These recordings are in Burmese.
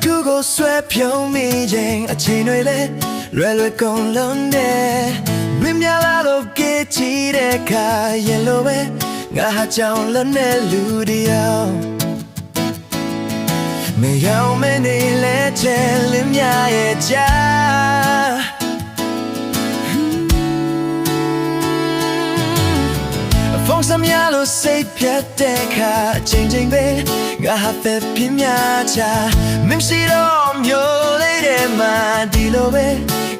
ခုကိုဆွဲဖြုံးမိခြင်းအချိန်တွေလဲလွယ်ကုန်လုံးနဲ့မင်းများလာလို့ကြေးချီတဲ့ခါရင်လိုပဲငါဟာကြောင်လွတ်တဲ့လူတယောက်မယောင်မနေလဲချဲလင်းများရဲ့ကြားဖုန်းစမ်းရလို့စိတ်ပြတ်တဲ့ခါအချိန်ပဲငါဟာဖက်ပြင်းများချာမင်းရှိတော့မျိုးလေးတဲ့မှာဒီလိုပဲ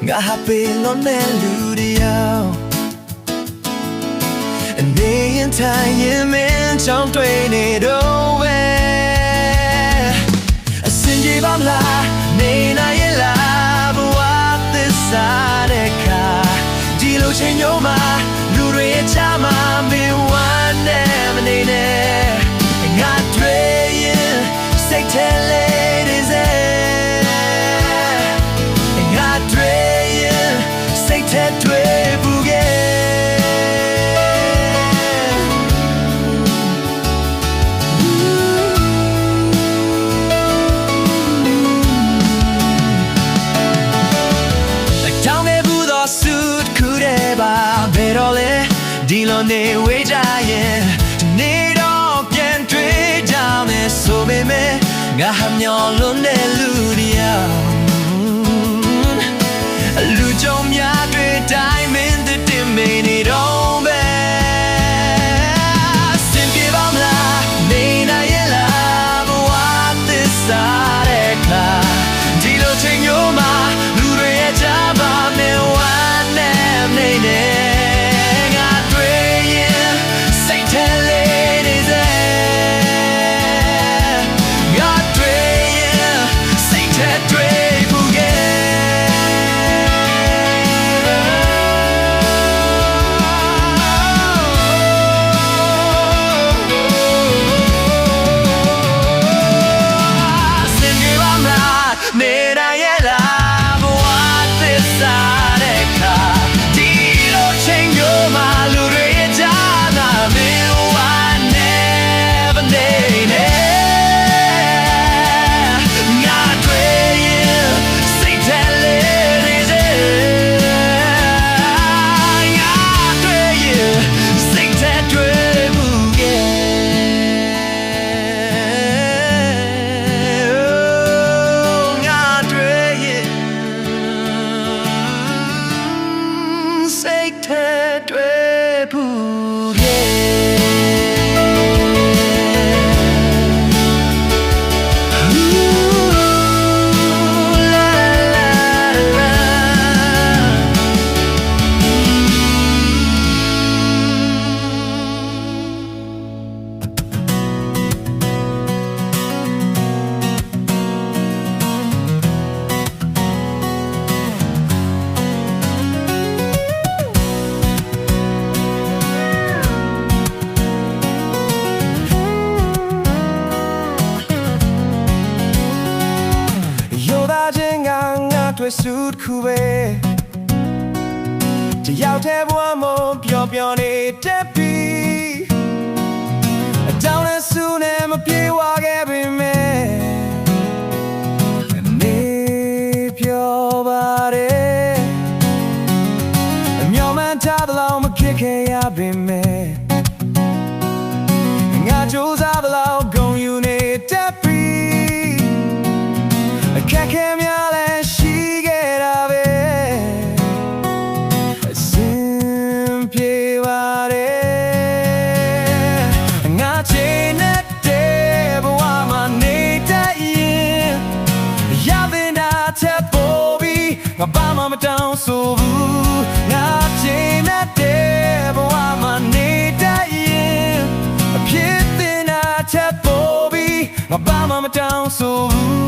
ငါဟာပေးလို့နဲ့လူတယောက်အနေရင်ထိုင်ရင်မင်းချောင်းတွေ့နေတော့ပဲအစင်ကြီးပါမလားနေနိုင်ရဲ့လားဘဝသစ္စာတဲ့ခါဒီလိုချိန်မျိုးမှာလူတွေရဲ့ချာမှာမင်းဝမ်းနဲ့မနေနဲ့ငါတွေ့ရင်စိတ်ထဲလေးတွေစေငါတွေ့ရင်စိတ်ထဲတွေ့ဘူးကဲတောင်းနေဘူးသောစုခုတဲ့ပါဘယ်တော့လဲဒီလိုနေဝေးကြရင်နေတော့ပြန်တွေ့ကြမယ်ဆိုပေမဲ့ငါဟာမျောလွန်တဲ့လူတယောက်လူကြုံများတွေ့တိုင်းမင်းတဲ့တင်မနေတော့ပဲစင်ပြေပါမလားနေနိုင်ရဲ့လားဘဝသစ္စာတဲ့ခါဒီလိုချိန်မျိုးမှာလူတွေရဲ့ကြားပါမယ်ဝမ်းနဲ့နေနေတွေ့စုခုပဲတယောက်တည်းဘဝမပျော်ပျော်နေတဲ့ပြီအတောင်းနဲ့စုနဲ့မပြေဝခဲ့ပေမဲ့နေပျော်ပါတယ်အမျော်မှန်းထားသလောက်မဖြစ်ခဲ့ရပေမဲ့ငါကြိုးစားသလောက်ဂုဏ်ယူနေတဲ့ပြီအခက်ခဲများလဲငါဘာမှမတောင်းဆိုဘူးငါချိန်နဲ့တဲ့ဘဝမှာနေတတ်ရင်အဖြစ်တင်တာချက်ပေါ်ပြီးငါဘာမှမတောင်းဆိုဘူး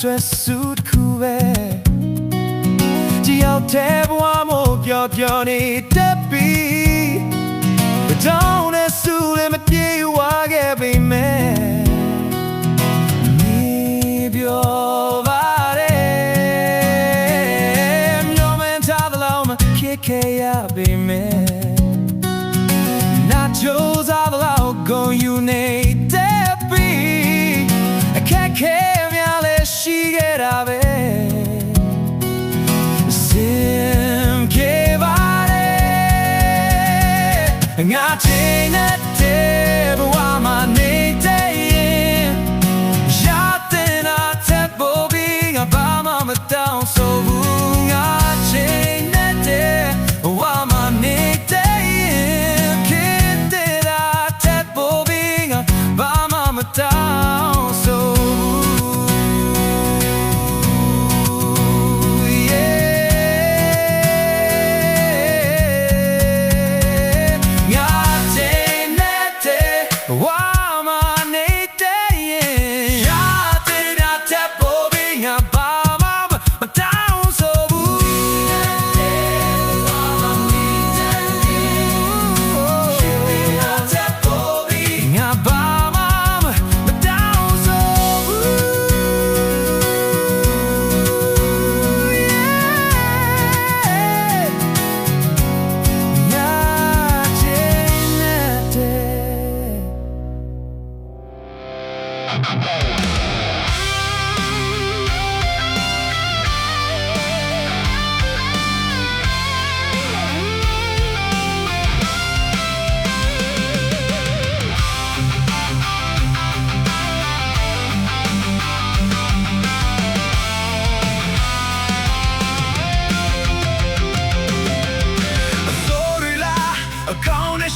အတွက်စုတစ်ခုပဲ ပြောနေတဲ့ပြီဘတောင်းနဲ့ဆူလည်းမပြေဝါခဲ့ပေမဲ့မြေပြောပါတယ်မျောမင်းထားသလောက်မခေခဲ့ရပေမဲ့နာချိုးစားသလောက်ဂုဏ်ယူနေတဲ့ပြီအခက်ခဲများလည်းရှိခဲ့တာပဲငါချင်းတဲ့ဘဝမှာနေတဲ့ရင်ရတဲ့နာတဲ့ဘောဘီငါဘာမှမတောင်းဆိုဘူးငါချင်းတဲ့ဘဝမှာနေတဲ့ရင်ဖြစ်တဲ့နာတဲ့ဘောဘီငါဘာမှမတောင်းဆို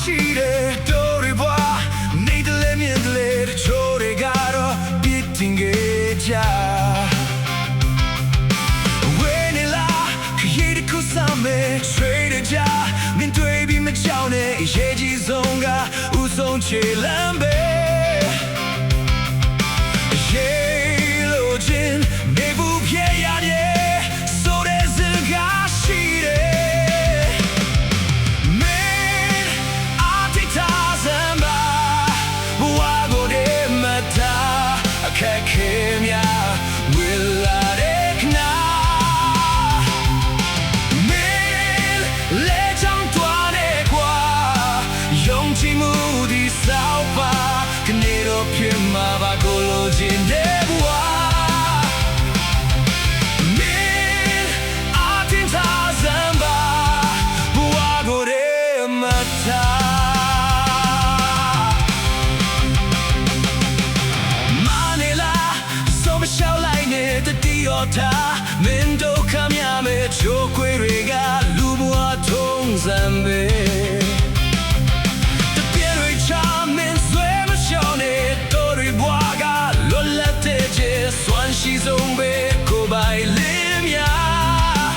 ရှိတဲ့တို့တွေဘွားနေတဲ့လေမြင်တဲ့ချိုးတွေကတော့ပြစ်တင်ခဲ့ကြဝေးနေလားခရီးတစ်ခုစမယ်ဆွေးကြမင်းတွေ့ပြီးမကြောက်နဲ့အရေးကြီးဆုံးကဥဆုံးချေလမ်းပဲရေးလို့ချင်းနေဘူးပြရရဲ့ဆိုတဲ့စကားရှိတယ်ခက်ခဲများဝေလာတဲ့ခနာမင်းလေချောင်းတွားနေကွာယုံကြည်မှုဒီစောက်ပါကနေတော့ဖြစ်မှာပါကိုလိုချင်တဲ့ဘဝမင်းအတင်းထားစမ်းပါဘဝကိုရဲမထားမင်းတို့ခမရမယ့်ချိုးခွေတွေကလူဘဝထုံးစံပဲတပြည့်တွေချမင်းဆွဲမရှောင်နဲ့တို့တွေဘဝကလွတ်လပ်တဲ့ကျစွမ်းရှိဆုံးပဲကိုပိုင်လင်းများ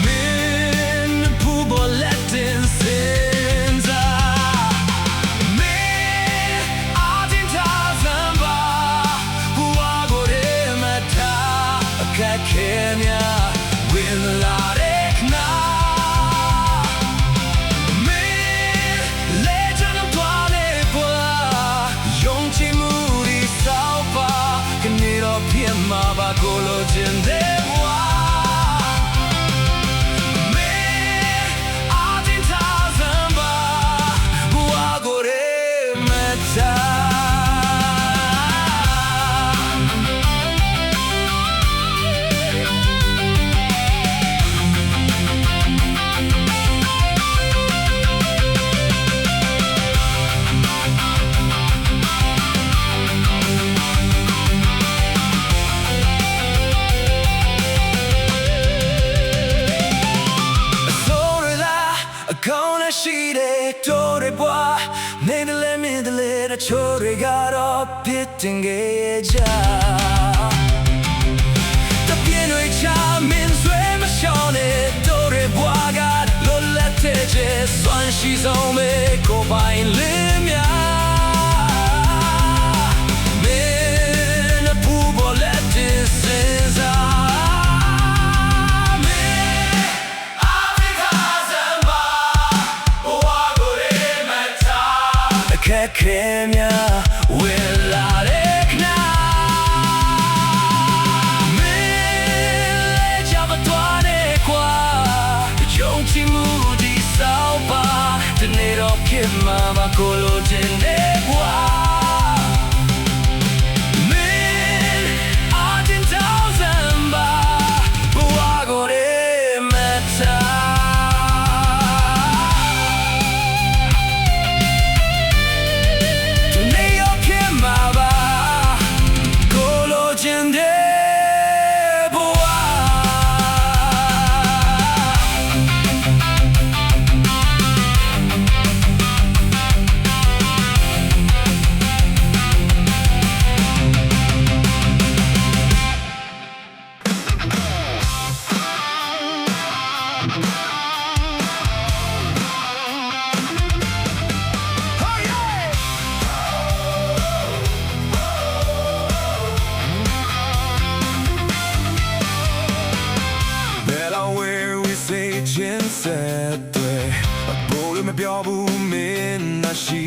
မင်းပူပေါ်လက်တင်စင်စားမင်းအတင်းထားစမ်းပါဘဝကိုရဲမထားအခက်ခဲများဝင်လာတဲ့ခနာမင်းလေချမ်းတွားနေပွားယုံကြည်မှုဒီစောက်ပါကနေတော့ဖြစ်မှာပါကိုလိုချင်တဲ့ဘဝမင်းအတင်းထားစမ်းပါဘဝကိုရဲမထားကောင်းတဲ့ရှိတဲ့တို့တွေဘွားနေတဲ့လေမြင်တဲ့ချိုးတွေကတော့ပြစ်တင်ခဲ့ကြတပြင်းတွေချမင်းဆွဲမရှောင်နဲ့တို့တွေဘွားကလွတ်လပ်တဲ့ကျစွမ်းရှိဆုံးပဲကိုပိုင်လင်းများမင်းပူပေါ်လက်တင်စင်စားမင်းအ ခင်များဝင်လာတဲ့ခဏမင်းလေးချမတော်နဲ့ကွာယုံကြည်မှုဒီစောက်ပါတနေ့တော့ခင်မှာပါကိုလိုချင်တဲ့ကွာဆက်တွေအပေါ်လို့မပြောဘူးမင်းနာရှိ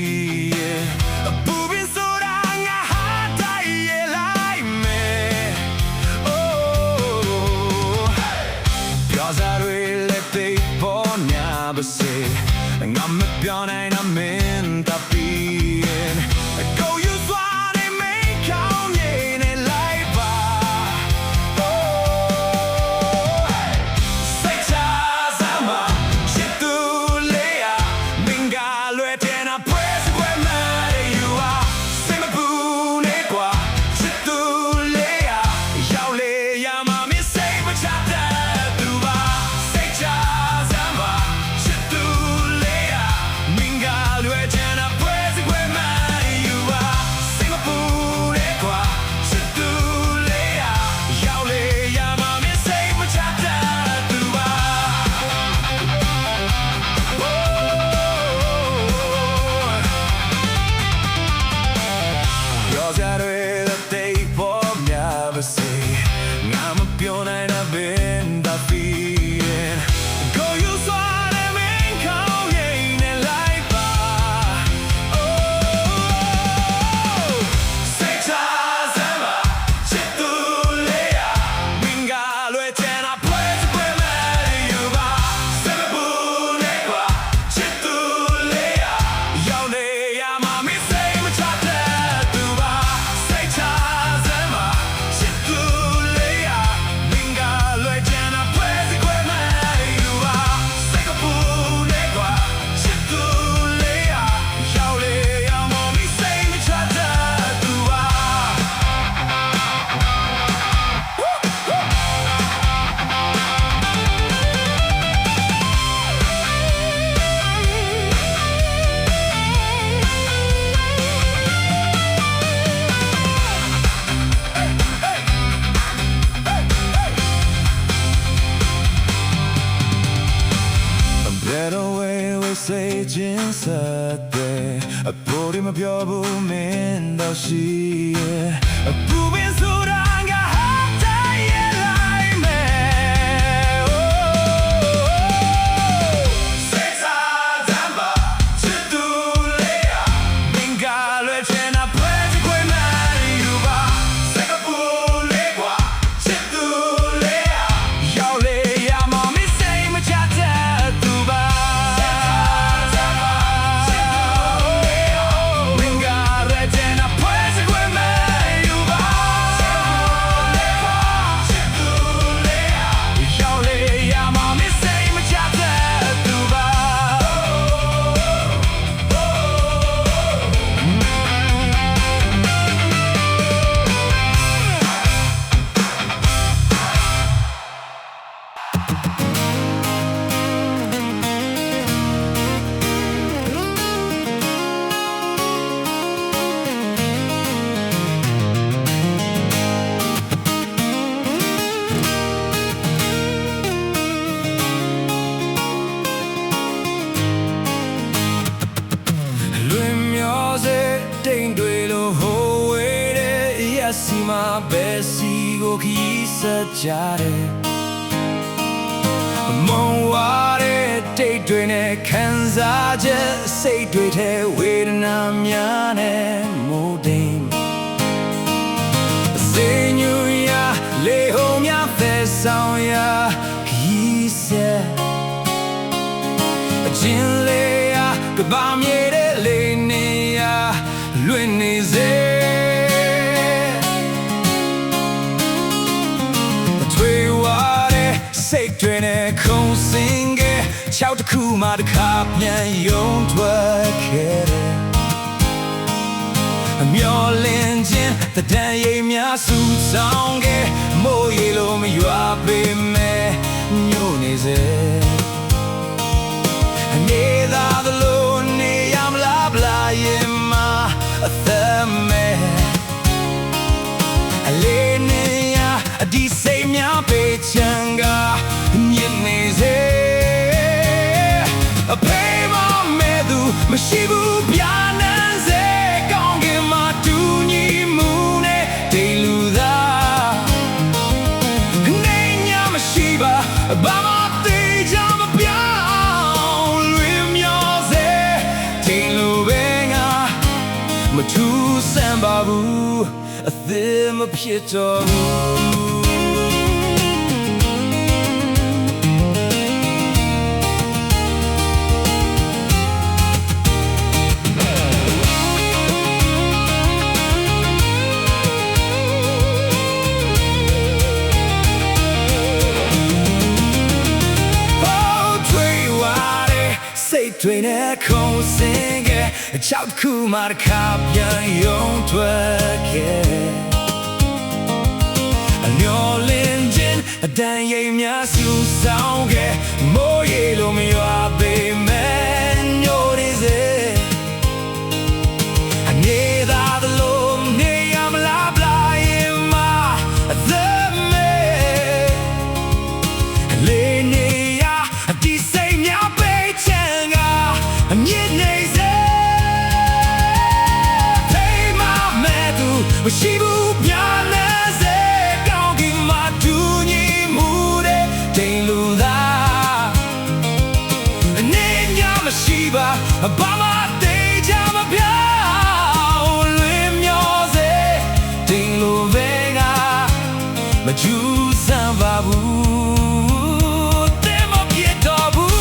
ရဲ့အပူပင်ဆိုတာငါဟာတိုင်းရဲ့လိုက်မယ် Oh ပြောစားတွေလက်သိပေါ်ညာပါစေငါမပြောနိုင်တော့မင်းတပ်ပြီးရင်ကိုယူစွာနေမင်းကောင်းနေလိုက်ပါစိတ်ချင်းဆက်တဲ့အပေါ်ဒီမပြောဘူးမင်းတော့ရှိရဲ့အပူပင်ဆိုတာငါဟာတိုင်းရဲ့လိုက်မယ်စိတ်စားတမ်းပါချစ်သူလေးရမင်းကလွယ်ချင်တာပွဲချခွေးမှန်ယူပါစိတ်ကပူလေးကွာချစ်သူလေးရရောက်လေရမမစိတ်မချတဲ့သူပါစီမဘယ်စီကိုခီးဆက်ကြတယ်မုံဝါတဲ့တိတ်တွေနဲ့ခံစား ချက်စိတ်တွေထဲဝေဒနာများနဲ့မိုးတိမ်စေညူရာလေဟုံများဖက်ဆောင်ရာခီးဆက်အချင်းလေးရာကဘာမြေတဲ့လေနေရာလွင်နေစေထွေဝါတဲ့စိတ်တွေနဲ့ခုန်စင်ခဲ့ချောက်တစ်ခုမှတစ်ခါပြန်ယုံထွက်ခဲ့တယ်အမျော်လင့်ခြင်းတဒံရိပ်များဆူဆောင်ခဲ့မိုးရေလိုမရွာပေမဲ့ညို့နေစေအနေသာသလိုနေရမလားဗလာရင်မှာအသက်မဲ့အလေးနေရအဒီစိတ်များပေးချင်ကမြင်နေစေအဖေးမမဲ့သူမရှိဘူးပြာနန်းစေကောင်းကင်မှာတူညီမှုနဲ့တိမ်လူသာနေညာမရှိပါဘာမှသိကြမပြောင်းလွင်မျောစေတိမ်လူပဲငါမထူးဆန်းပါဘူးအသက်မဖြစ်တော့ဘူးတွေနဲ့ခုန်စင်ခဲ့ချောက်တစ်ခုမှတစ်ခါပြန်ယုံထွက်ခဲ့အမျော်လင့်ခြင်းအတန်ရိပ်များဆူဆောင်ခဲ့မိုးရေလိုမရွာပေမဲ့ညို့နေစေအနေသာသလိုနေရမလားဗလာရင်မှာအသက်မဲ့လေးနေရဒီစိတ်များပေးချင်အမြင့်နေစေဖေးမမဲ့သူမရှိဘူးပြာနေစေကောင်းကင်မှာတူညီမှုတဲ့တိမ်လူသာအနေညာမရှိပါဘာမှသိကြမပြောင်းလွင်မျောစေတိမ်လူပဲငါမကျူးဆန်းပါဘူးတဲ့မပြတ်တော့ဘူး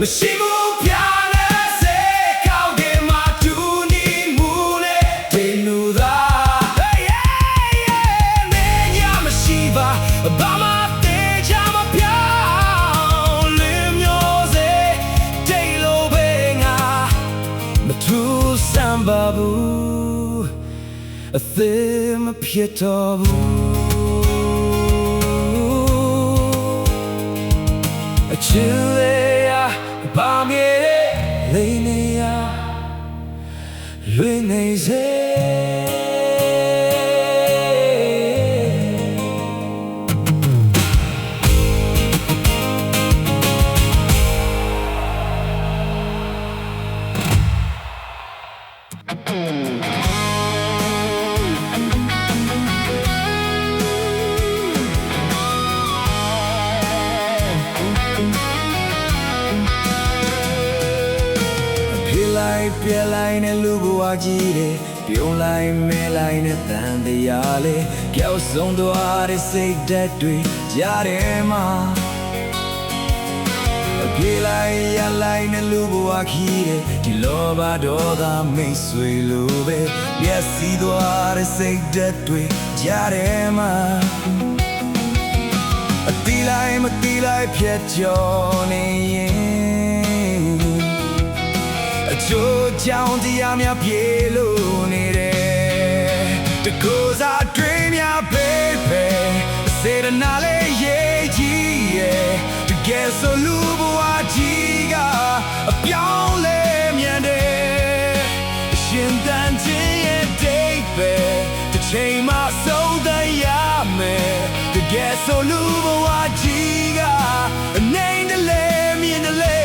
မရှိဘူးပြာနေစေကောင်းကင်မှာတူညီမှုနဲ့တိမ်လူသာနေညာမရှိပါဘာမှသိချမပြောင်းလွင်မျောစေတိမ်လိုပဲငါမထူးဆန်းပါဘူးအသက်မဖြစ်တော့ဘူးအချစ်လေးဘာမြေလေးနေရလွင်နေစေပြလိုက်နဲ့လူဘဝကြီးတယ်ပြုံးလိုက်မဲလိုက်နဲ့တန်တရားလေးကြောက်ဆုံးသွားတဲ့စိတ်ဓာတ်တွေကြားထဲမှာပြေးလိုက်ရလိုက်နဲ့လူဘဝကြီးတယ်ဒီလောဘဒေါသမိတ်ဆွေလိုပဲမျက်စီသွားတဲ့စိတ်ဓာတ်တွေကြားထဲမှာအတီးလိုက်မတီးလိုက်ဖြတ်ကျော်နေရင်အချို့ကြောင့်တရားများပြေလို့နေတယ်တကူစားတွေးများပေးပဲစေတနာလေးရေးကြီးရဲ့တကယ်ဆိုလူဘဝကြီးကအပြောင်းလဲမြန်တယ်ရှင်တန်ခြင်းရဲ့ဒိတ်ပဲတစ်ချိန်မှဆုံးသက်ရမယ်တကယ်ဆိုလူဘဝကြီးကအနိုင်တလဲမြင်တလဲ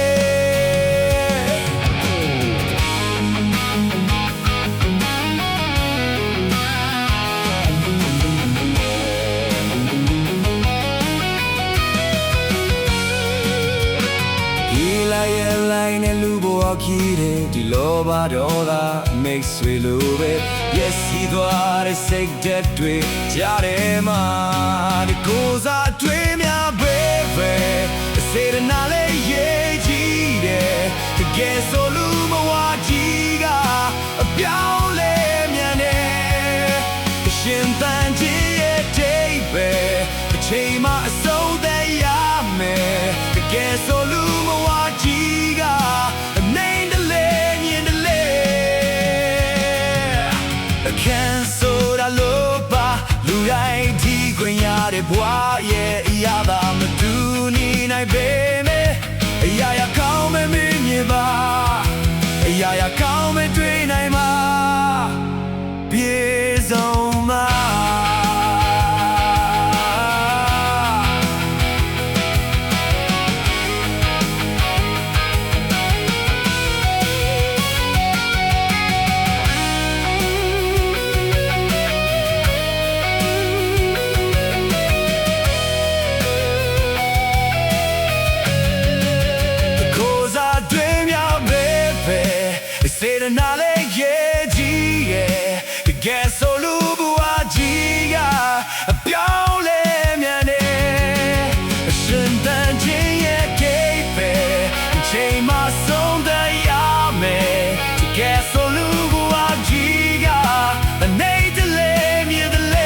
ဒီလိုပါတော့သာမိတ်ဆွေလိုပဲပျက်စီးသွားတဲ့စိတ်ဓာတ်တွေကြားထဲမှာဒီကိုယ်စားတွေးများပဲစေတနာလေးရေးကြည့်တယ်တကယ်ဆိုလူမဝကြီးကအပြောင်းလဲမြန်တယ်အရှင်တန်ကြီးရဲ့တိတ်ပဲအချိန်မှအဆုံးသက်ရမယ်တကယ်ဆိုလူမဝကြီးကနေတလေမြင်တလေအခန်းဆိုတာလို့ပါလူတိုင်းဒီခွင့်ရတဲ့ဘဝရဲ့အရာသာမတူနီနိုင်ပေမဲ့အရာရာကောင်းမဲ့မြင်ပါအရာရာကောင်းမဲ့တွေ့နိုင်မှာပြေဆုံးမှာစေတနာလေးရေးကြည့်ရဲ့တကယ်ဆိုလူဘဝကြီးကအပြောင်းလဲမြန်နေအရှင်တန်ခြင်းရဲ့ကိပဲအချိန်မှဆုံးသက်ရမယ်တကယ်ဆိုလူဘဝကြီးကနေတလေမြင်တလေ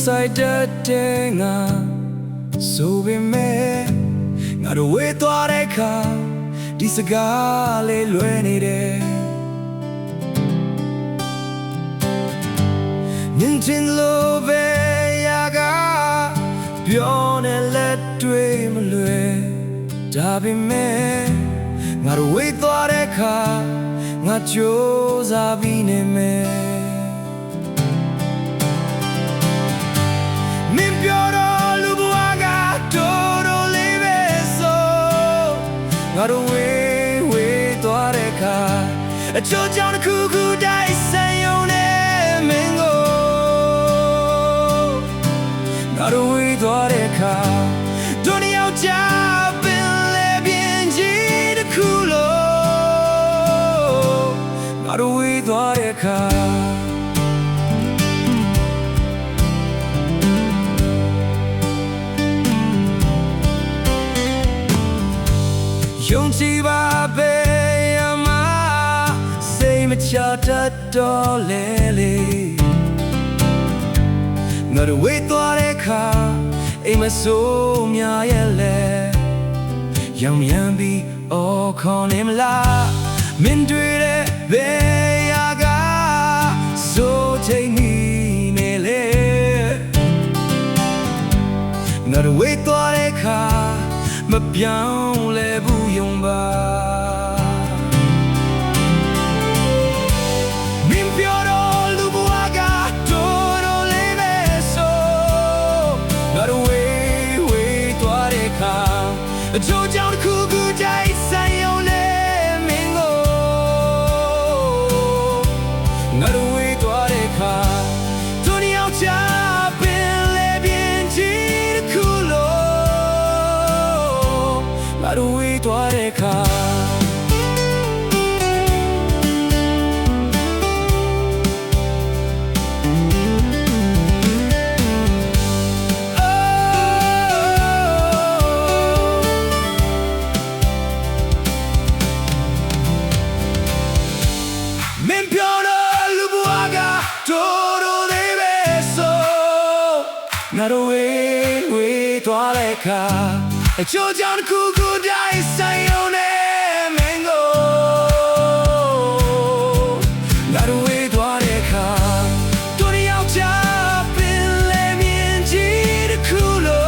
Side dating so be me ngaro we twa de kha di saga le lwe ni de nin chin lo be ya ga pyo ne let twe ma lwe da be me ngaro we twa de kha nga jo sa bi ne me Ngaro we twa de kha a cho chang de khu khu dai san yong ne mingo Ngaro we twa de kha do ni yao ja bin le bien ji de khu lo Ngaro we twa de kha Yung chi ba be ama say ma cha ta do le le Ngaro we twa de kha ai ma so mya ye le Yang yan bi o khon ne ma la min twe de be ya ga so thai ni me le Ngaro we twa de kha ma pyaung le bu yong ba min pyo do lu bwa ga to do le me so ngaro we twa de kha a cho chang de khu khu dai san yong le min go ngaro we twa de kha to ni yao cha bin le bien ji de khu lo ngaro we twa de kha min pyo do lu bwa ga to do de be so ngaro we twa de kha a cho chang de khu khu dai san yong ne mingo ngaro we twa de kha to ni yao cha bin le mien ji de khu lo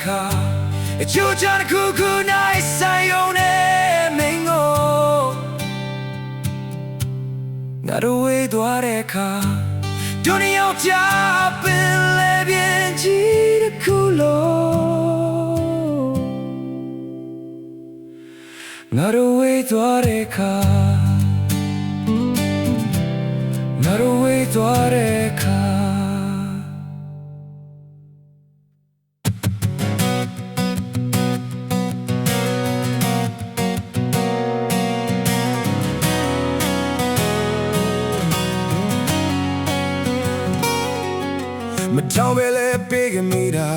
ခါအချိုးချတစ်ခုခုနိုင်ဆိုင်ယုံနဲ့မင်းကိုငါတို့ဝေးသွားတဲ့အခါဒုနီယောချပင်လေပြင်းကြီးတစ်ခုလုံးငါတို့ဝေးသွားတဲ့အခါငါတို့ဝေးသွားတဲ့အခါမတောင်းပဲလေပေးကမိတာ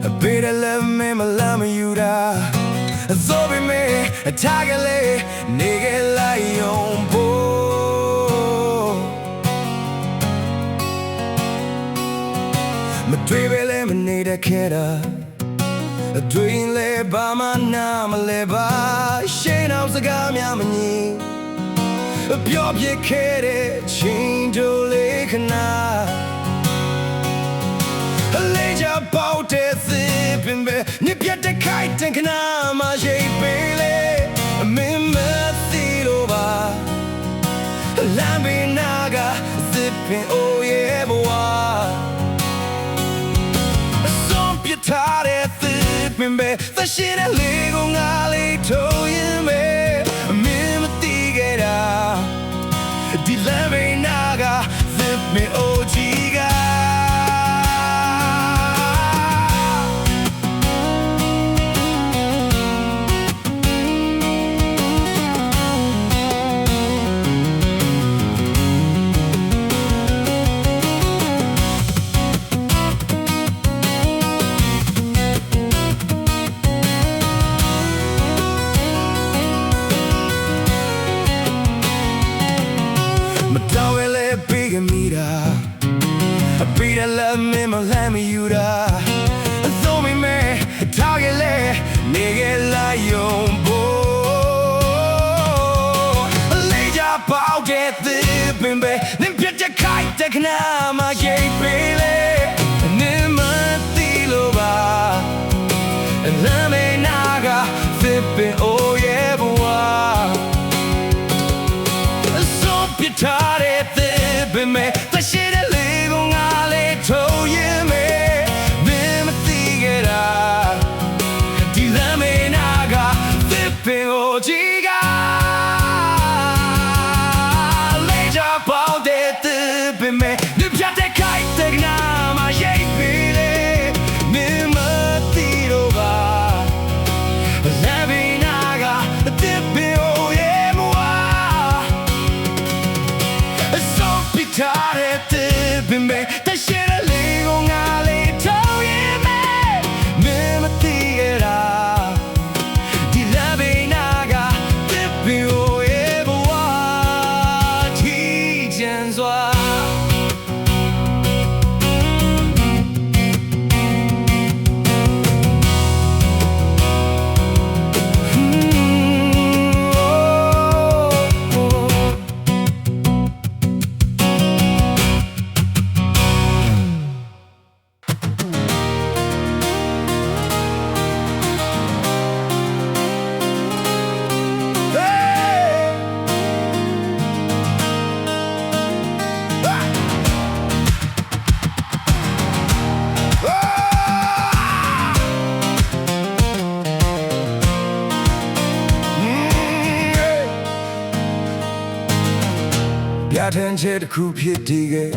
အပေးတယ်လည်းမင်းမလာမယူတာအစိုးပဲမေးအထားကလေးနေကလိုက်ယုံဖို့မတွေ့ပဲလေမနေတဲ့ခဲ့တာအတွေ့ရင်လေဘာမှနာမလဲပါရှင်းအောင်စကားများမငြင်းပြောပြခဲ့တဲ့ချင်းတို့လေးခဏလေးကြပေါက်တဲ့သစ်ပင်ပဲညပြတ်တဲ့ခိုက်တဲ့ခဏမှရှိပေးလေမင်းမသိလို့ပါလမ်းဘေးနာကသစ်ပင်အိုးရဲ့ဘဝအစွန်ပြထားတဲ့သစ်ပင်ပဲသရှိတဲ့လေးကိုငါလေးထိုးရင်ပဲမင်းမသိခဲ့တာဒီလမ်းဘေးနာကသစ်ပင်အိုးကြီးကပေးတယ်လည်းမင်းမလှမ်းမယူတာအစိုးမိမဲထားခဲ့လေနေခဲ့လိုက်ယုံဖို့လေးကြပေါက်တဲ့သစ်ပင်ပဲနင်ပြတ်တဲ့ခိုက်တဲ့ခဏမှရိပ်ပေးလေနင်မသိလို့ပါလမ်းမေနာကသစ်ပင်အိုးရဲ့ဘဝအစိုးပြထားတဲ့သစ်ပင်ပဲသရှိတဲ့ထိုးရင်မေမင်းမသိခဲ့တာဒီလမ်းမေနာကသစ်ပင်ကိုကြီးကလေးကြပေါက်တဲ့သစ်ပင်မေညပြတ်တဲ့ခိုက်တဲ့နာမရိပ်ပေးလေမင်းမသိတော့ပါလမ်းမေနာကသစ်ပင်ကိုရဲ့မွာအစုံပြထားတဲ့သစ်ပင်မေထန်ချစ်တစ်ခုဖြစ်တည်ခဲ့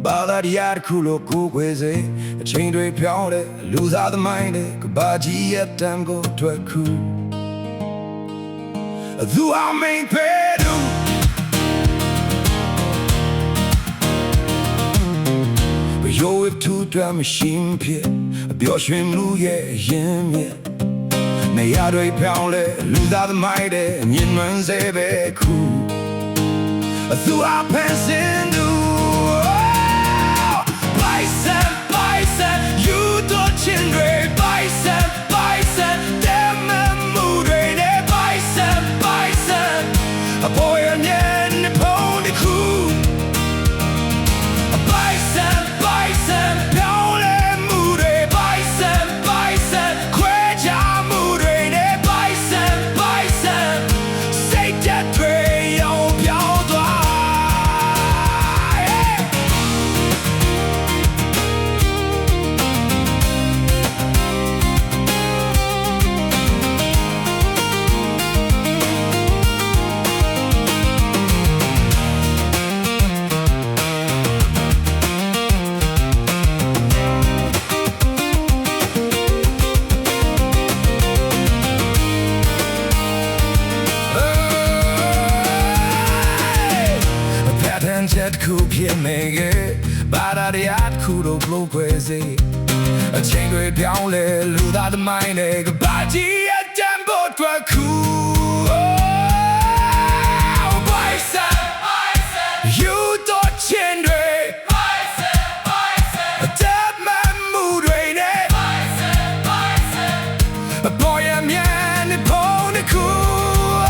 ဘာသာတရားတစ်ခုလို့ကိုယ်ွယ်စေအချိန်တွေပြောင်းတဲ့လူသားသမိုင်းတဲ့ကဘာကြီးရဲ့တန်ကိုထွက်ခုသူအမင်းပေတူဘယိုဝစ်တူဒရမရှင်းဖြစ်အပျော်ရွှင်မှုရဲ့ရင်မြတ်နေရာတွေပြောင်းလဲလူသားသမိုင်းတဲ့မြင်မှန်စေပဲခုသူအဖန်စင်သူBison, you don't children. Bison, them moody. Bison, a boy and a pony cool. Bison, down and moody. Bison. ချက်ခုဖြစ်နေခဲ့ဘာသာတရားခုတို့ဘလို့ခွဲစေအချိန်တွေပြောင်းလဲလူသားသမိုင်းတွေကဘာကြီးအကြံဖို့အတွက်ခုYou don't change Boy, I'm young, the pony cool.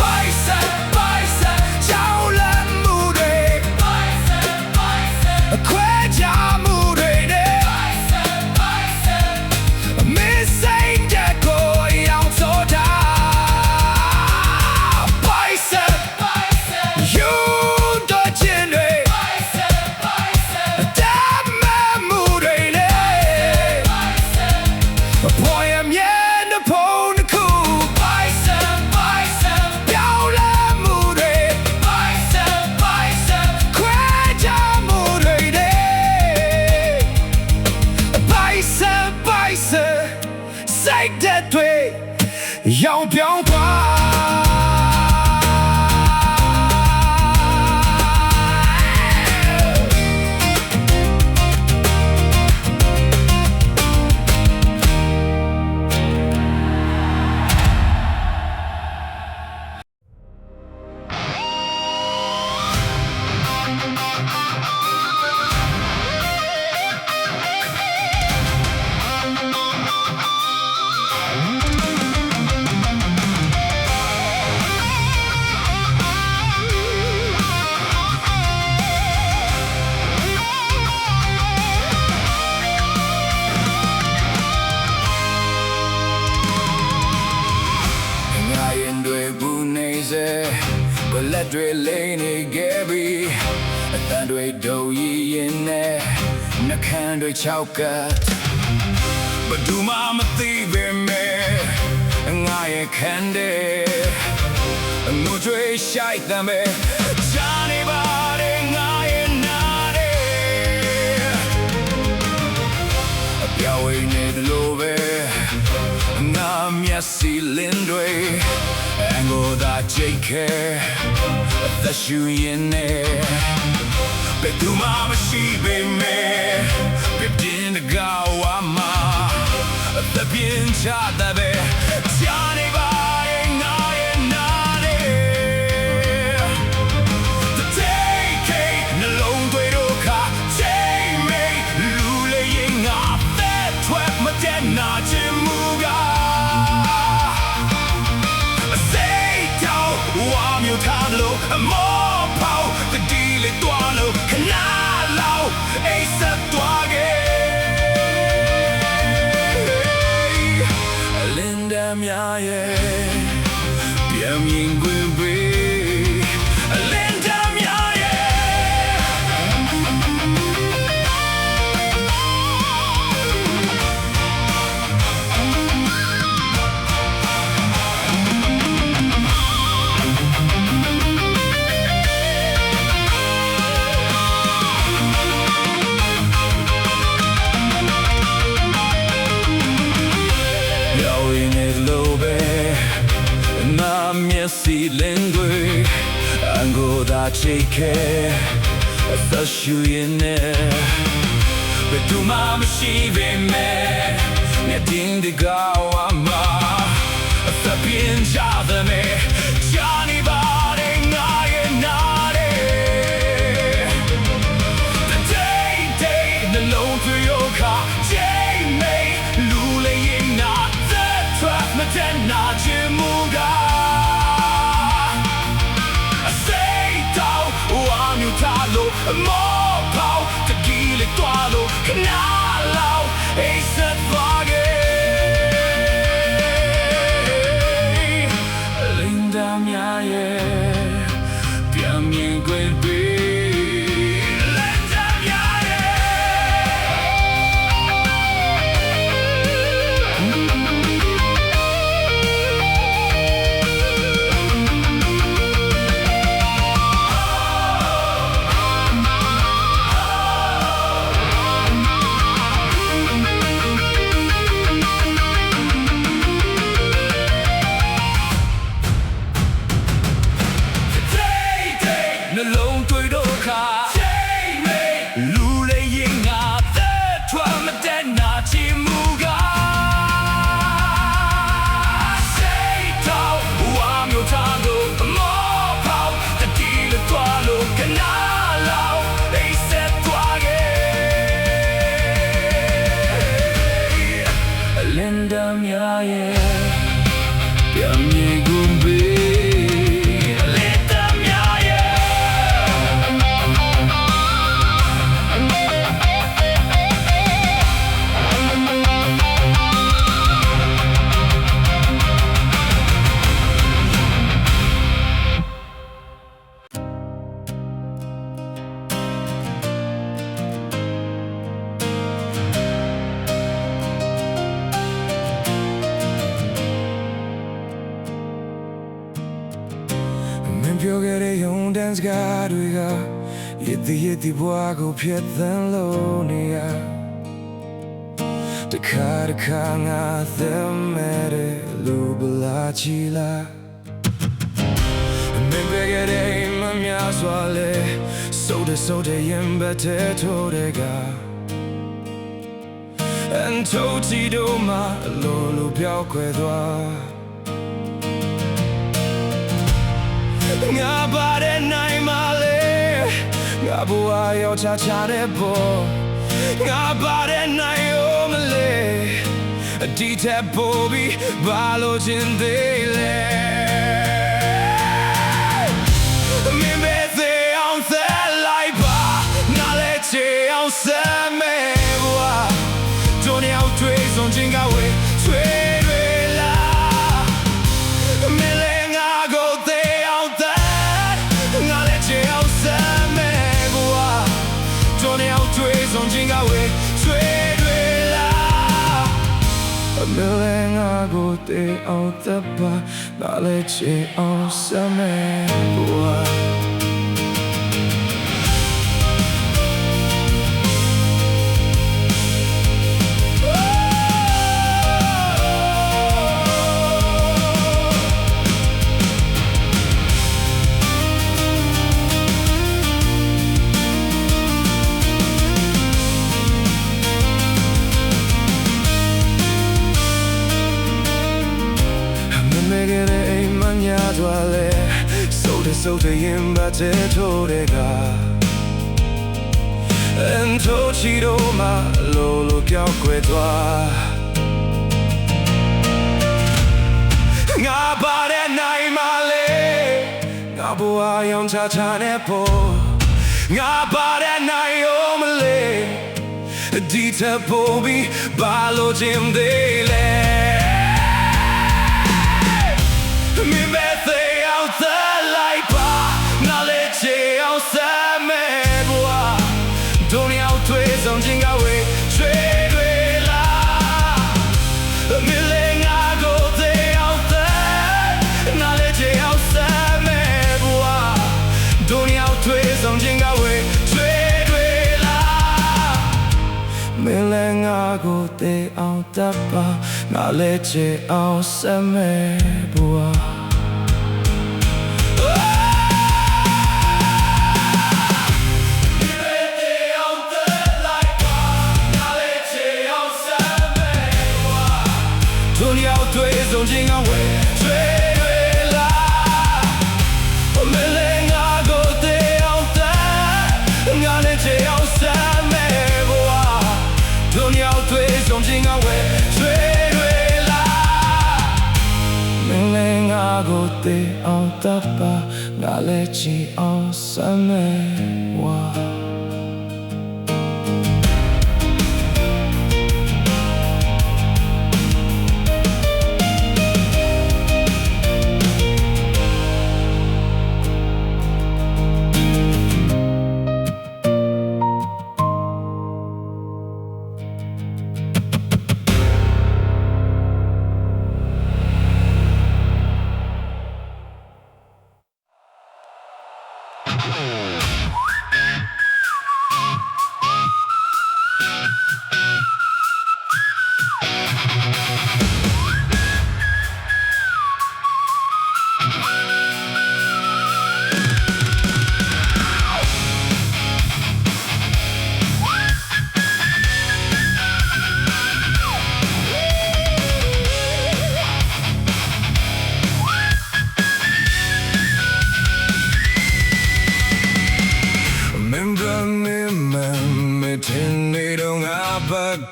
Bison, bison, Shaola Moody. Bison, bison, Quaja Moody. Bison, bison, Missing Jacko, young soda. Bison, bison, you don't change. Bison, bison, damn Moody. Boy, I'm young, the pony cool. Bison, bison, Yola Moody. Bison, bison, Quaja Moody. Bison, bison, say that way. Young Pyong Let we lay ni Gabby and we do ye in there na can do chowkat but do mama thief me and I candy and no tray shite them Johnny body I not a piawe need love na miasi lindway Ango da JK the shoe in there but do mama she be me in the gawama the bien chata be Johnny body I the JK no long way to ka Jamie lule ying off that twat madena jimuga more power the deal it dwalo kanalo ace dwage Linda miaye bien yingwe Linda miaye Miesi lingui Ango da JK the shoe in there but do mama she be me ne ding de gawama the bien chata me Johnny body I not the day the low to your car Jamie lule ying not the trap madena jimuga more power to kill it twalo kanalo ace dwage Linda miaye bien yingwe Linda miaye နှလုံးတွေးတော့ခါလူလေးရင်ငါသက်ထွက်မတဲ့နာချင်မှုကစိတ်တော့ဝါမျိုးထားလို့မောဖောက်တတိလသွားလို့ကနာလောက်အိဆက်သွားခဲ့လင်းဒမ်ရဲ့ပြန်မြေကုန်ပြီပြောခဲ့တဲ့ယုံတန်းစကားတွေကရည်တည်ဘွားကိုဖြစ်သန်လို့နေရတခါတခါငါသက်မဲ့တဲ့လူပလာချီလာမင်းပဲခဲ့တဲ့မများစွာလဲဆိုတဲ့ရင်ဘတ်တဲ့ထိုးတဲ့ကအန်တိုတီတို့မှာလိုပြောက်ခွဲသွားငါပါတဲ့နိုင်မလေးငါဘဝရောက်ချတဲ့ပေါ်ငါပါတဲ့နိုင်ရောမလေးအဒီတဲ့ပို့ပြီးဘာလို့ချင်သေးလဲမင်းပဲသေးအောင်ဆက်လိုက်ပါငါလည်းချေအောင်ဆက်မဲ့ဘဝတို့နေအောင်တွေ့ဆုံးချင်းကဝေးဆွေးတွေလားမင်းလည်းငါကိုသေးအောင်ငါလည်းချေအောင်ဆက်မဲ့ဘဝတို့နေအောင်တွေ့ဆုံးချင်းကဝေးဆွေးတွေလားမင်းလည်းငါကိုသေးအောင်သက်ပါငါလည်းချေအောင်ဆက်မဲ့ဘဝဆိုတဲ့ရင်ဘတ်တဲ့ထိုးတဲ့ကအန်တိုချီတို့မှာလိုပြောက်ွယ်သွားငါပါတဲ့နိုင်မလေးငါဘဝရောင်ချတဲ့ပေါ်ငါပါတဲ့နိုင်ရောမလေးဒီထပ်ဖို့ပြီးဘာလို့ချင်သေးလဲမင်းပဲသေးအောင်သက်လိုက်ပါငါလည်းချေအောင်ဆက်မဲ့ဘဝတို့နေအောင်တွေ့ဆုံးချင်းကဝေးဆွေးတွေလားမင်းလည်းငါကိုသေးအောင်သက်ငါလည်းချေအောင်ဆက်မဲ့ဘဝတို့နေအောင်တွေ့ဆုံးချင်းကဝေးဆွေးတွေလားမင်းလည်းငါကိုသေးအောင်တပ်ပါငါလည်းချေအောင်ဆက်မဲ့ဘဝတွေ့ဆုံးချင်းကဝေးဆွေးတွေလားမင်းလည်းငါကိုသေးအောင်သက်ငါလည်းချေအောင်ဆက်မဲ့ဘဝတို့ညောင်တွေ့ဆုံးချင်းကဝေးဆွေးတွေလားမင်းလည်းငါကိုသေးအောင်သက်ပါငါလည်းချေအောင်ဆက်မဲ့ဘဝ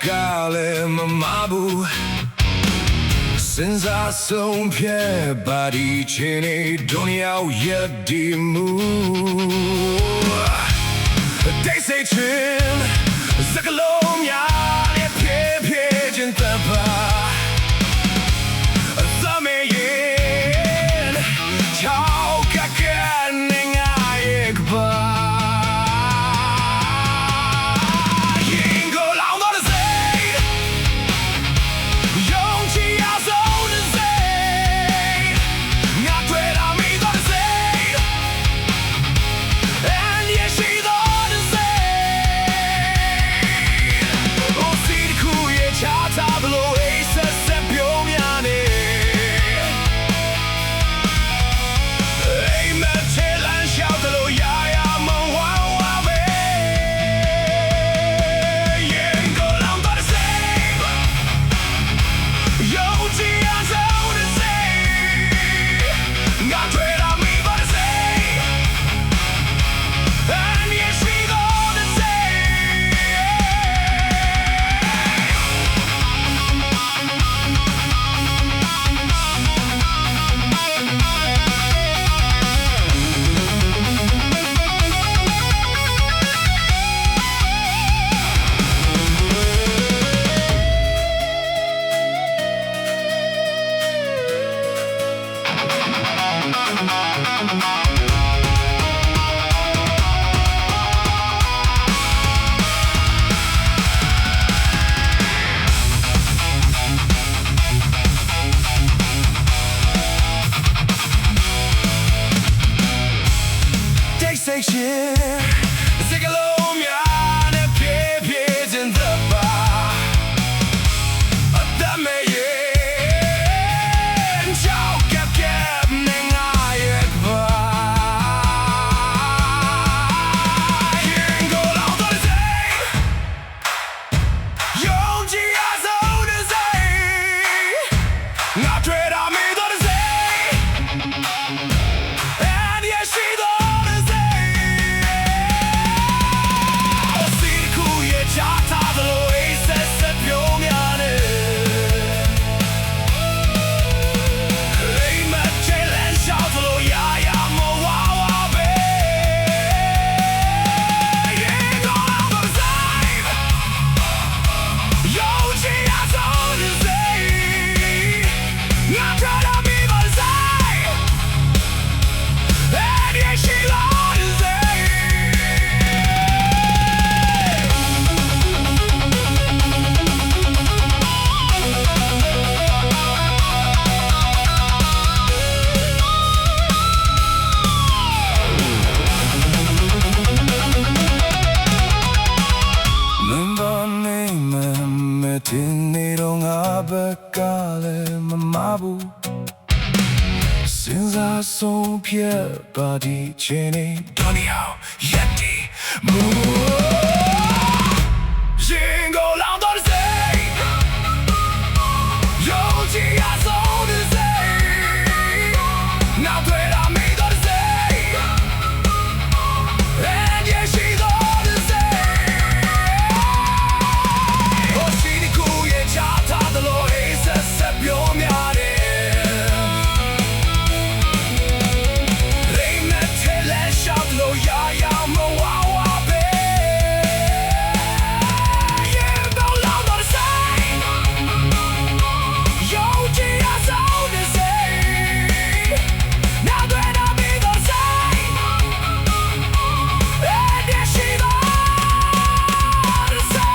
ကလည်းမမဘူးစဉ်းစားဆုံးဖြတ်ပါဒီချင်းနေဒုနီယာရည်ဒီမူတိတ်ဆိတ်ချင်းစကလုံးများလေးဖြည်းဖြည်းချင်းသပါသမီးရင်ချောက်ကကနေငါရဲ့ကပါစိတ်ကလုံးများနဲ့ဖြည်းဖြည်းချင်းသပါအသမီးရဲ့ချောက်ကပ်နေငါရဲ့ပါရင်ကိုလောင်တော့စေယုံကြည်အဆုံးတဲ့စေငါတွေ့တာမီတော့စေand yes sheတင်နေတော့ငါဘက်ကလည်းမမဘူးစဉ်းစားဆုံးဖြတ်ပါဒီချင်းနေဒုနီယာရည်ဒီမူရင်ကိုလောင်တော့စေယုံကြည်အဆုံးတဲ့စေနောက်တွေ့တာမီတော့စေand yes she don't say oh she the cool yeah chata the Lord is a step your miare they met tell and shout lo ya ya mo wa wa be yeah don't love the same yo ji ya so the same now when I be the same and yes she don't say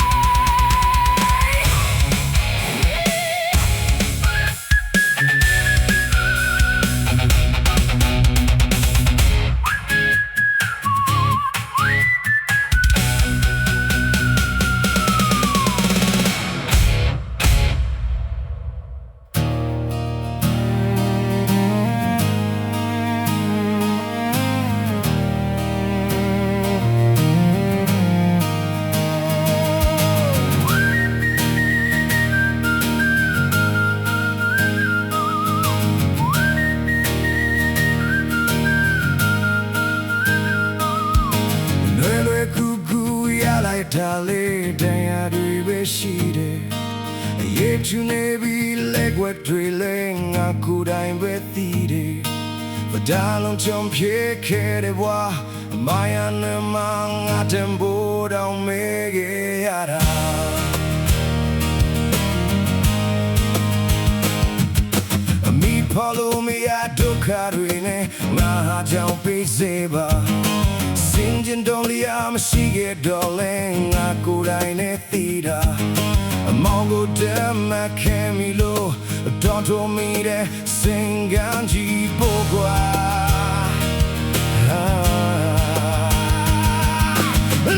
ဒါလေးတရားတွေပဲ ရှိတယ်အရေးချူနေပြီလက်ွက်တွေလဲငါကိုယ်တိုင်ပဲသိတယ်ဗဒါလုံးချုံဖြစ်ခဲ့တဲ့ဘဝအမိုင်းအနှမငါတံပိုးတောင်မဲခဲ့ရတာFollow me at the carine Na jump pizza Singing dolly I'm she get darling I could I ne theater A mongo dem I camilo Don't tell me that sing and jeep bogwa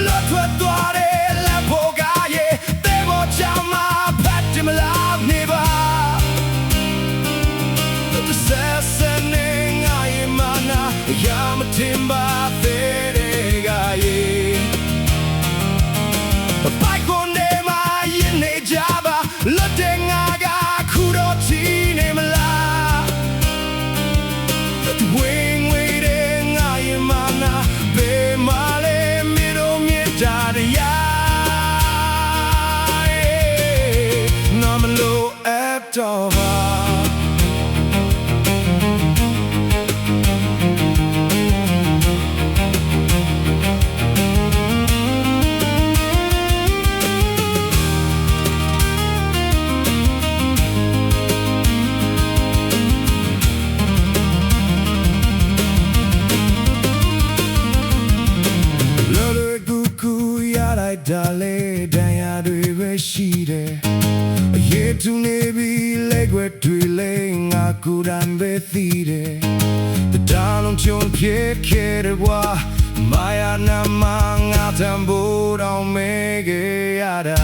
L'autre toile la bogaye Devo chama patim la neva Sessing I mana Yamatimba Feregaye Baikone ma yene jaba Lotengaga Kuroti nemla Wing waiting I mana Be male mido mietadaya Namalo etova Dale daya dwe be shi de ye tu ne bi legwe dwe le nga ku dan be thi de the dalong chon phit ke de bwa maya na ma nga tan bo dong me ge ya da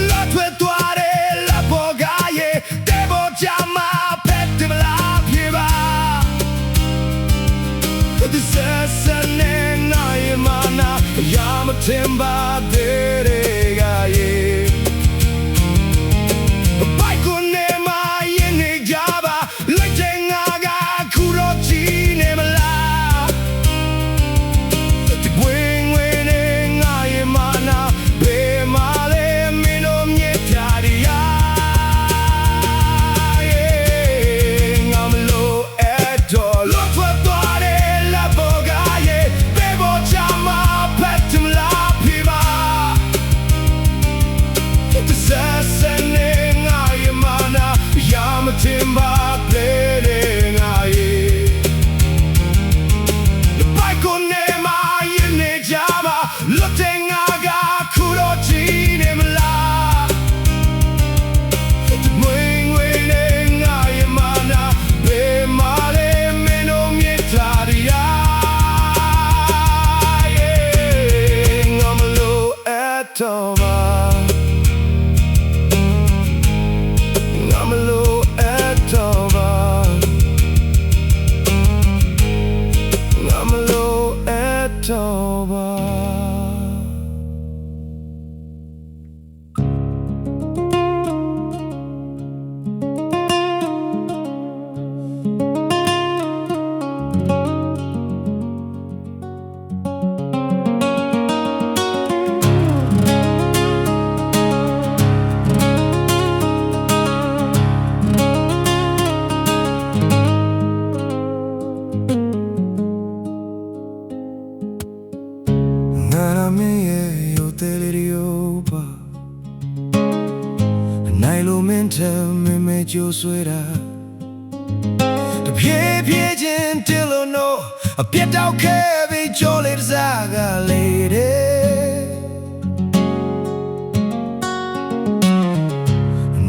la twe twa de la bo ga ye de bo ja ma pet de la phi ba the sesane na ye mana Yamatimba Deregaye Baikone ma yene jaba Lejengaga Kuroti nemla Wing winning I mana Be male minom yetadia Ngamlo eto Lotwa tware la bogaye Bebo chama Sessing I mana Yamatimba bleeding I Baikone ma yene jama Looting aga kuroti nemla Wing winning I mana Be male minom yetadia Ngamlo etova Me me yo suera The pie pie gentile no A pietao che vi jole zaga lady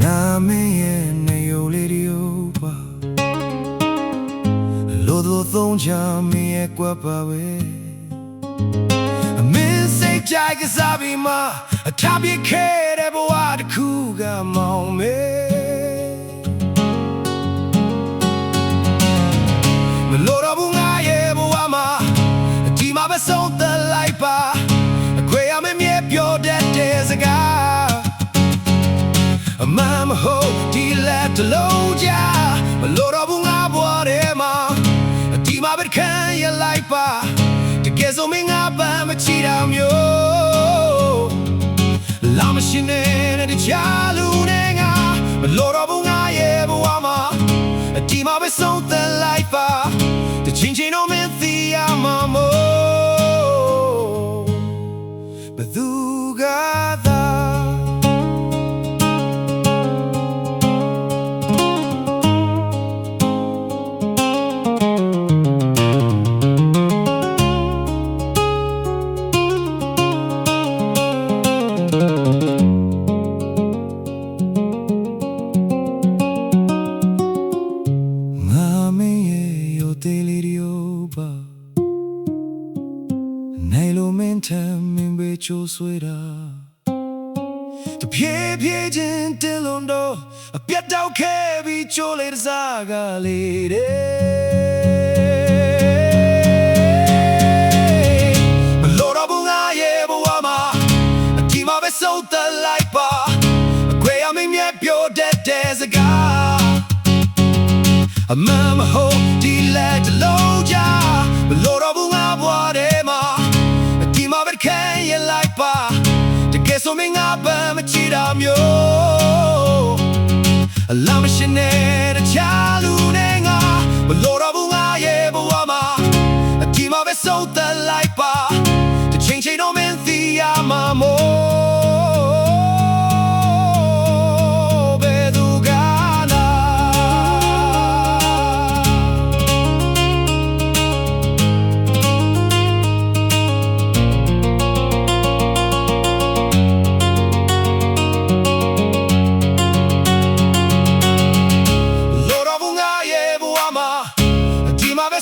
Na me ne yo lady opa Lodo thong cha me e kwa pa we A min say jai ka sabi ma A tabi ke de bwa de ku ga mong me Lord of Ungaye Buama, Tima Besson the Lipa, a Graham and Yep, your dead days ago. A Mamma Ho, Dilet Loja, my Lord of Ungawa, a Tima Bekan, your Lipa, to get zooming up, I'm a cheat, I'm yo. လာမရှိနဲ့တခြားလူနဲ့ငါမလိုတော့ဘူးငါရဲ့ဘဝမှာဒီမှာပဲဆုံးသက်လိုက်ပါတချင်းချင်းတော့မင်းသိရမှာမို့ဘယ်သူကသာနိုင်လို့မင်းထမင်းပဲချိုးဆွေးတာတပြေးပြေးချင်းတင်လုံးတော့အပြတ်တောက်ခဲ့ပြီးချိုးလေတစားကလေးတဲ့မလို့တော့ဘူးငါရဲ့ဘဝမှာဒီမှာပဲဆုံးသက်လိုက်ပါအခွေအမင်းမြဲပြောတတ်တဲ့စကားအမမဟုတ်ဒီလက်တလုံးကြမလို့တော့ဘူးငါဘဝထဲမှာဒီမှာပဲခံရလိုက်ပါတကယ်ဆိုမင်းငါပန်းမချီတာမျိုးလာမရှိနဲ့တခြားလူနဲ့ငါမလို့တော့ဘူးငါရဲ့ဘဝမှာဒီမှာပဲဆုံးသက်လိုက်ပါတချိန်ချိန်တော့မင်းသိရမှာမို့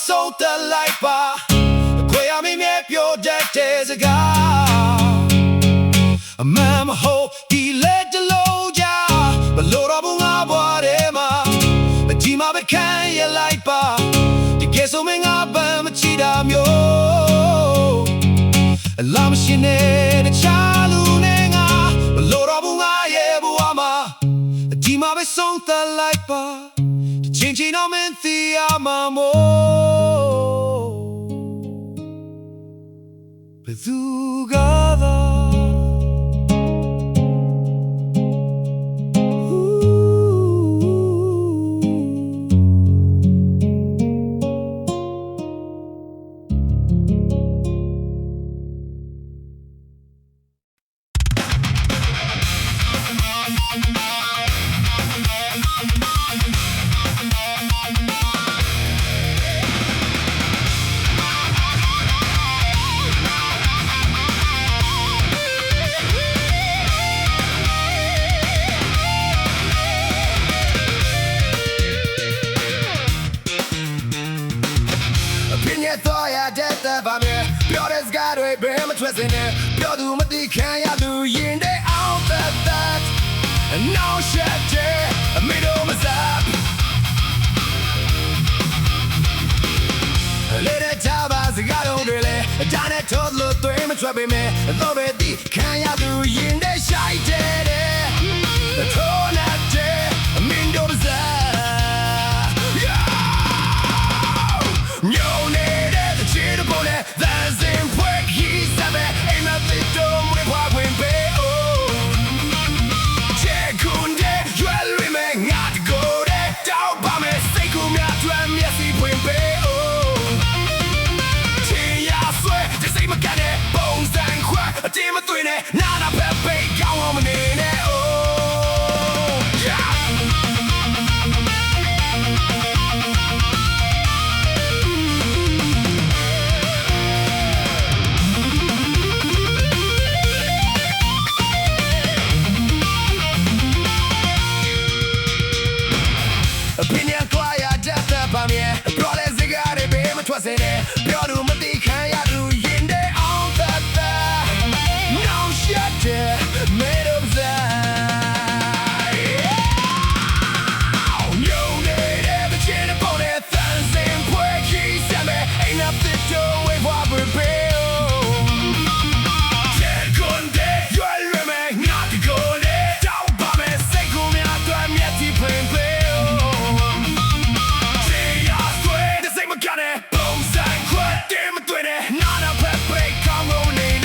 ဆုံးသက်လိုက်ပါခွေရမင်းမြဲပြောတတ်တဲ့စကားအမှန်မဟုတ်ဒီလက်တလုံးကြမလို့တော့ဘူးငါဘွားထဲမှာဒီမှာပဲခံရလိုက်ပါတကယ်ဆိုမင်းငါပန်းမချီတာမျိုးလာမရှိနဲ့တခြားလူနဲ့ငါမလို့တော့ဘူးငါရဲ့ဘဝမှာဒီမှာပဲဆုံးသက်လိုက်ပါချင်းချင်းတော့မင်းသိရမှာမို့ဘယ်သူကသာပြောတဲ့စကားတွေဘယ်မှထွက်စင်းနဲ့ပြောသူမသိခံရသူရင်တဲ့အောင်သက် No shitအမေတို့မစားလေတဲ့ချပါစကားလုံးတွေလေဒါနဲ့ထိုးလို့သွေးမထွက်ပေမဲ့တော့ပဲသိခံရသူရင်တဲ့ရှိုက်တဲ့ထိုးတဲ့အမေတို့မစားဒီမသွေးနဲ့နာနာဖက်ဖိတ်ကောင်းအောင်မနေနဲ့ Opinion ကွာရတတ်တဲ့ပါမြဲပြောလဲစကားတွေဘေးမထွက်စေနဲ့ပြောသူမသိခံရသူရင်တဲ့အောင်သက် No shit made of that You need every chance upon it Same way keep saying ain't nothing to wait for repair Ten Kunde you'll remain not to go there Don't bomb me say come here to I'm yet to play Say I swear the same kind of boom sign quit damn it doing it not a pet break come on in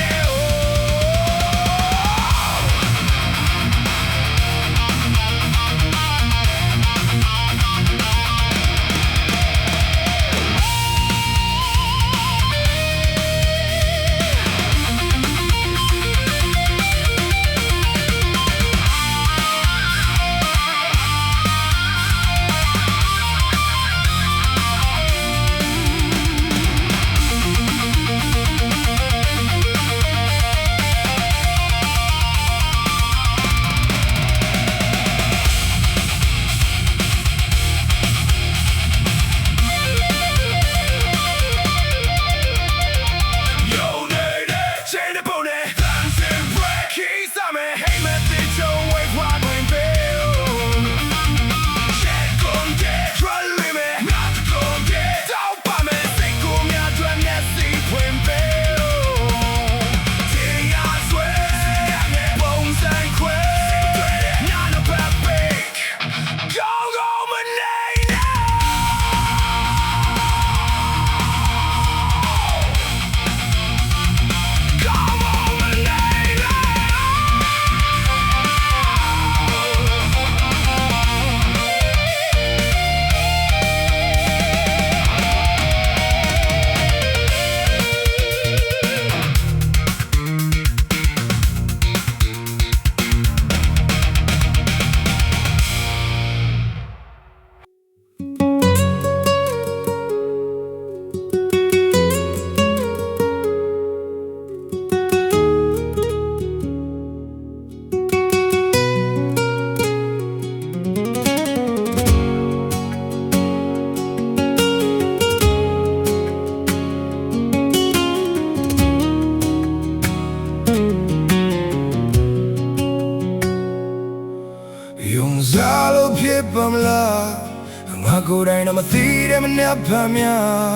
ကိုယ်တိုင်တော့မသိတဲ့မနှက်ဖန်များ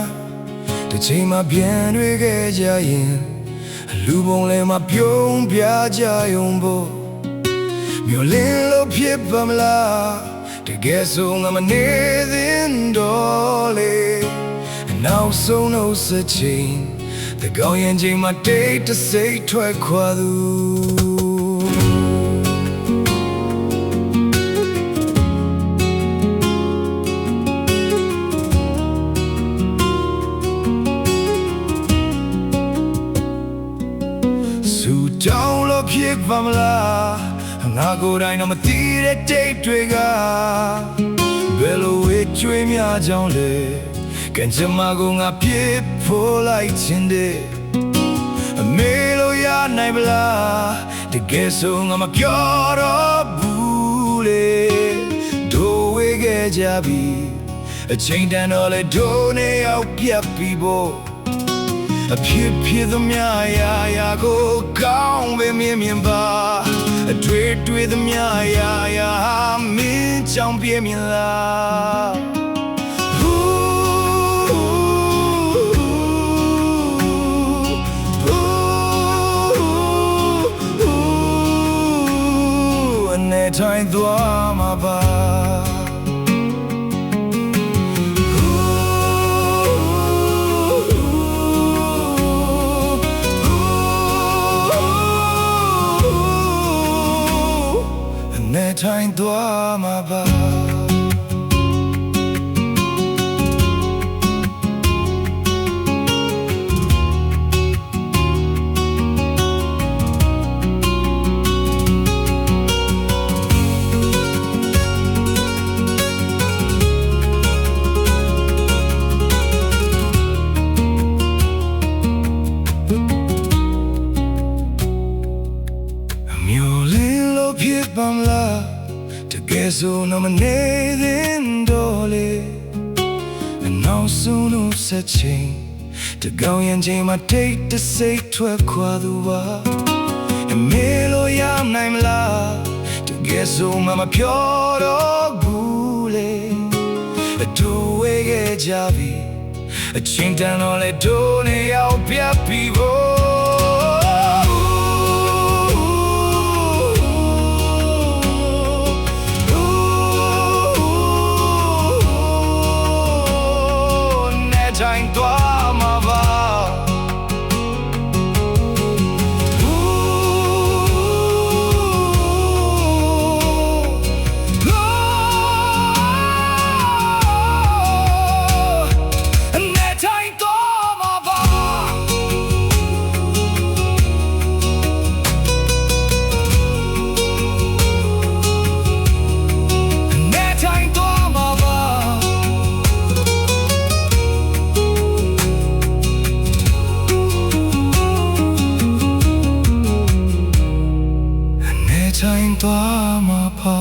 တစ်ချိန်မှပြန်တွေ့ခဲ့ကြရင်လူပုံလဲမှာပြုံးပြကြရုံဖို့မျိုးလင်းလို့ဖြစ်ပါမလားတကယ်ဆိုငါမနေသင့်တော့လေနောက်ဆုံးလို့စချိန်တကောင်းရင်ချိန်မှာတိတ်တဆိတ်ထွက်ခွာသူကြောင်လို့ဖြစ်ပါမလားငါကိုယ်တိုင်တော့မသိတဲ့တိတ်တွေကဘယ်လိုဝေးကြွေးများကြောင်းလဲကံကြမ္မာကိုငါပြစ်ဖို့လိုက်ခြင်းတဲ့အမေလို့ရနိုင်မလားတကယ်ဆိုငါမပြောတော့ဘူးလေတို့ဝေးခဲ့ကြပြီအချိန်တန်တော့လေတို့နေရောက်ပြတ်ပြီဖို့အဖြစ်ဖြစ်သမျှရာရာကိုကောင်းပဲမြင်မြင်ပါအတွေ့တွေ့သမျှရာရာမင်းကြောင့်ပြည့်မြင်လားအနေထိုင်သွားမှာပါထိုင်သွားမှာပါမျိုးလင်းလို့ဖြစ်ပါမလားတကယ်ဆိုတော့မနေသင့်တော့လေနောက်ဆုံးလို့ဆက်ချိန်တကောင်းရင်ချိန်မှာတိတ်တဆိတ်ထွက်ခွာသူပါအမေလို့ရနိုင်မလားတကယ်ဆိုမှမပြောတော့ဘူးလေအတူဝေးခဲ့ကြပြီအချိန်တန်တော့လေတို့နေရောက်ပြတ်ပြီဖို့ထိုင်သွားမှာပါနဲ့ထိုင်သွားမှာပါနဲ့ထိုင်သွားမှာပါထိုင်သွားမှာပါ